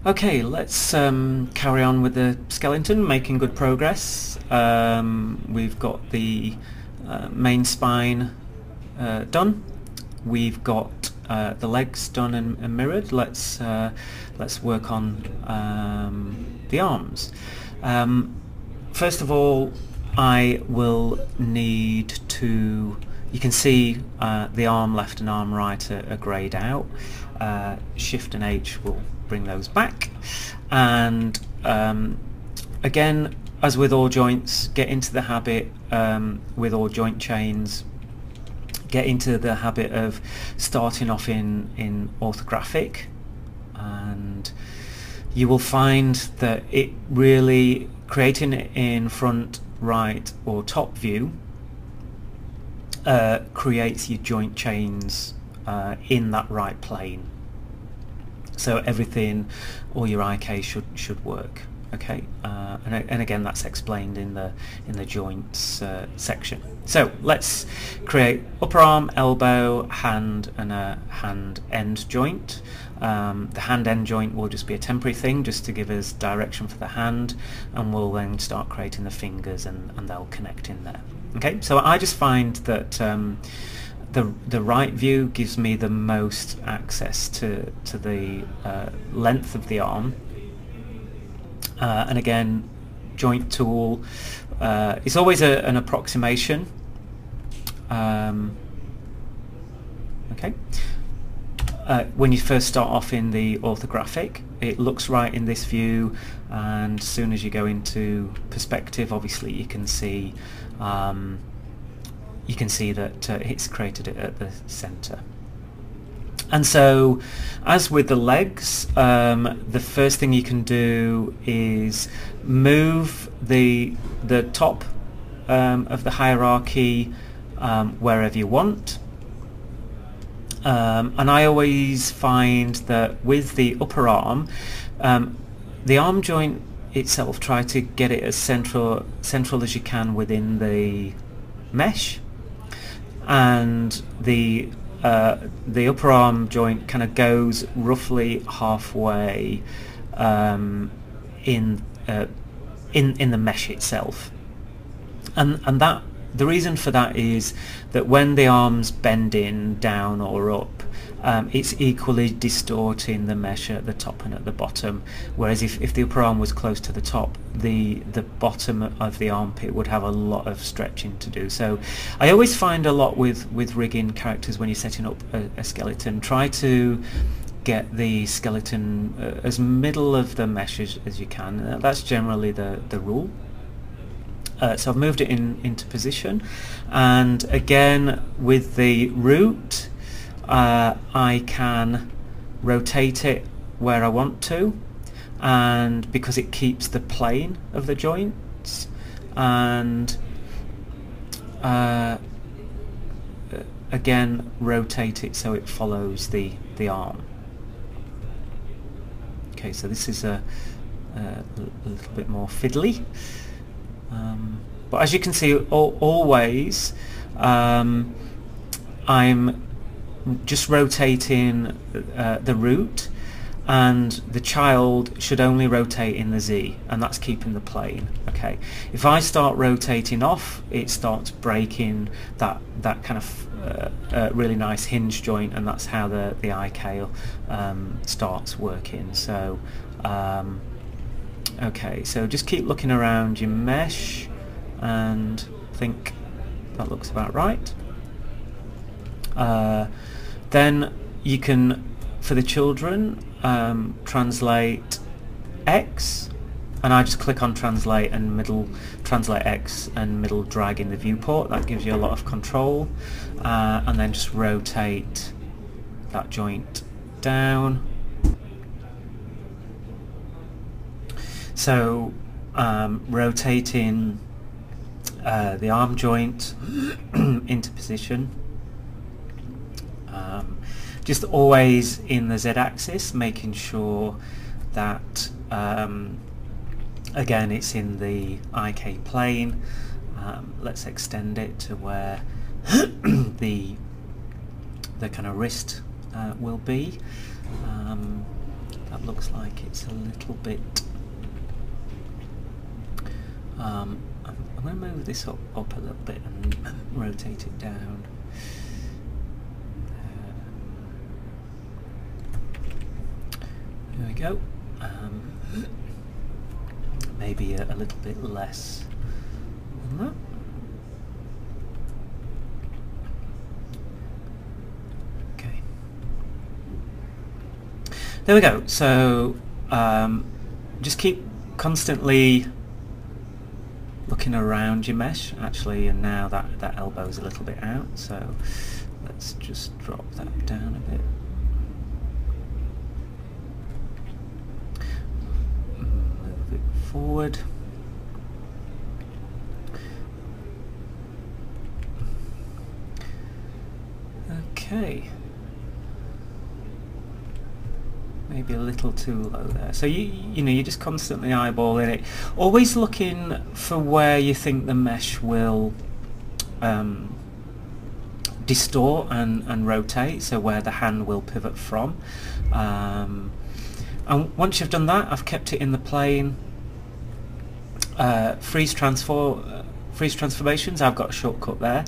Okay, let's carry on with the skeleton, making good progress. We've got the main spine done. We've got the legs done and mirrored. Let's work on the arms. First of all, I will need to. You can see the arm left and arm right are greyed out. Shift and H will bring those back, and again, as with all joints, get into the habit with all joint chains, get into the habit of starting off in orthographic, and you will find that it really, creating it in front, right or top view, creates your joint chains in that right plane. So everything, all your IK should work. Okay, and again, that's explained in the joints section. So let's create upper arm, elbow, hand, and a hand end joint. The hand end joint will just be a temporary thing, just to give us direction for the hand, and we'll then start creating the fingers, and they'll connect in there. Okay, so I just find that the right view gives me the most access to the length of the arm, and again, joint tool, it's always an approximation. Okay, when you first start off in the orthographic, it looks right in this view, and as soon as you go into perspective, obviously you can see that it's created it at the center. And so, as with the legs, the first thing you can do is move the top of the hierarchy wherever you want. And I always find that with the upper arm, the arm joint itself, try to get it as central as you can within the mesh, and the upper arm joint kind of goes roughly halfway in the mesh itself, and that the reason for that is that when the arms bend in, down or up, it's equally distorting the mesh at the top and at the bottom, whereas if the upper arm was close to the top, the bottom of the armpit would have a lot of stretching to do. So I always find a lot with rigging characters, when you're setting up a skeleton, try to get the skeleton as middle of the mesh as you can. That's generally the rule. So I've moved it into position, and again with the root, I can rotate it where I want to, and because it keeps the plane of the joints, and again rotate it so it follows the arm. Okay, so this is a little bit more fiddly. But as you can see, always I'm just rotating the root, and the child should only rotate in the Z, and that's keeping the plane. Okay, if I start rotating off, it starts breaking that kind of really nice hinge joint, and that's how the IK starts working. So okay, so just keep looking around your mesh, and think that looks about right. Then you can, for the children, translate X, and I just click on translate and translate X and middle drag in the viewport. That gives you a lot of control, and then just rotate that joint down. So rotating the arm joint into position, just always in the Z-axis, making sure that again it's in the IK plane. Let's extend it to where the kind of wrist will be. that looks like it's a little bit. I'm going to move this up a little bit and rotate it down. There we go. Maybe a little bit less than that. Okay. There we go. So just keep constantly looking around your mesh, actually, and now that elbow is a little bit out, so let's just drop that down a bit. Move it forward. Okay. Maybe a little too low there. So you know, you're just constantly eyeballing it, always looking for where you think the mesh will distort and rotate, so where the hand will pivot from. And once you've done that, I've kept it in the plane. Freeze transformations, I've got a shortcut there.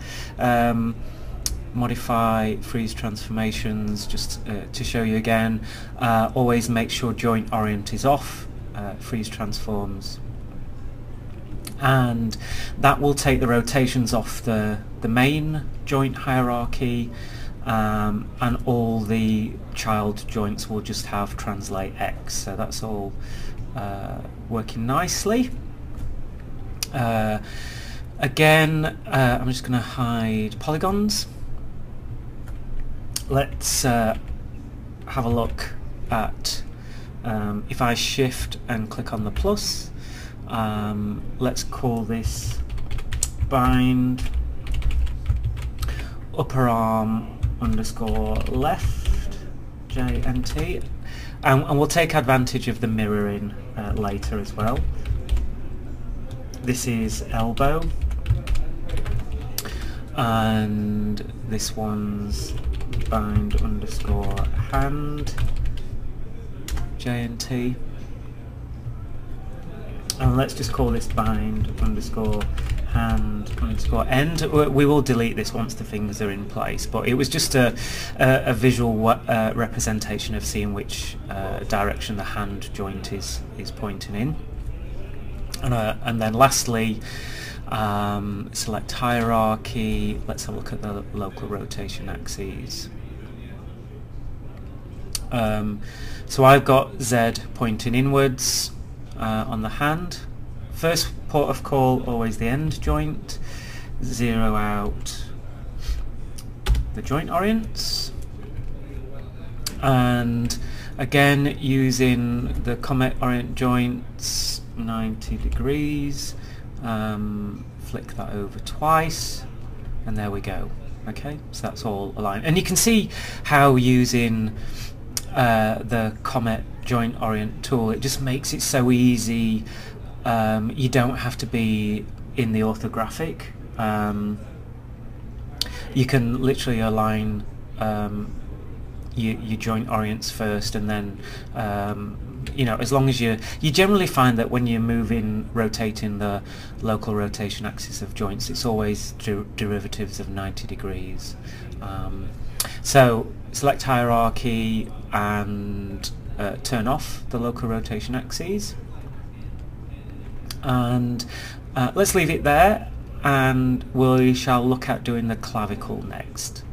Modify freeze transformations, just to show you again. Always make sure joint orient is off, freeze transforms, and that will take the rotations off the main joint hierarchy, and all the child joints will just have translate X. So that's all working nicely. Again, I'm just going to hide polygons. Let's have a look at, if I shift and click on the plus, let's call this bind upper arm underscore left, JNT, and we'll take advantage of the mirroring later as well. This is elbow, and this one's bind underscore hand, JNT, and let's just call this bind underscore hand underscore end. We will delete this once the fingers are in place, but it was just a visual representation of seeing which direction the hand joint is pointing in. And then lastly, select hierarchy. Let's have a look at the local rotation axes. So I've got Z pointing inwards on the hand. First port of call, always the end joint. Zero out the joint orients. And again, using the comet orient joints, 90 degrees. Flick that over twice, and there we go. Okay, so that's all aligned, and you can see how using the Comet Joint Orient tool, it just makes it so easy. You don't have to be in the orthographic. You can literally align your joint orients first, and then you know, as long as you generally find that when you're rotating the local rotation axis of joints, it's always derivatives of 90 degrees. So select hierarchy and turn off the local rotation axes, and let's leave it there, and we shall look at doing the clavicle next.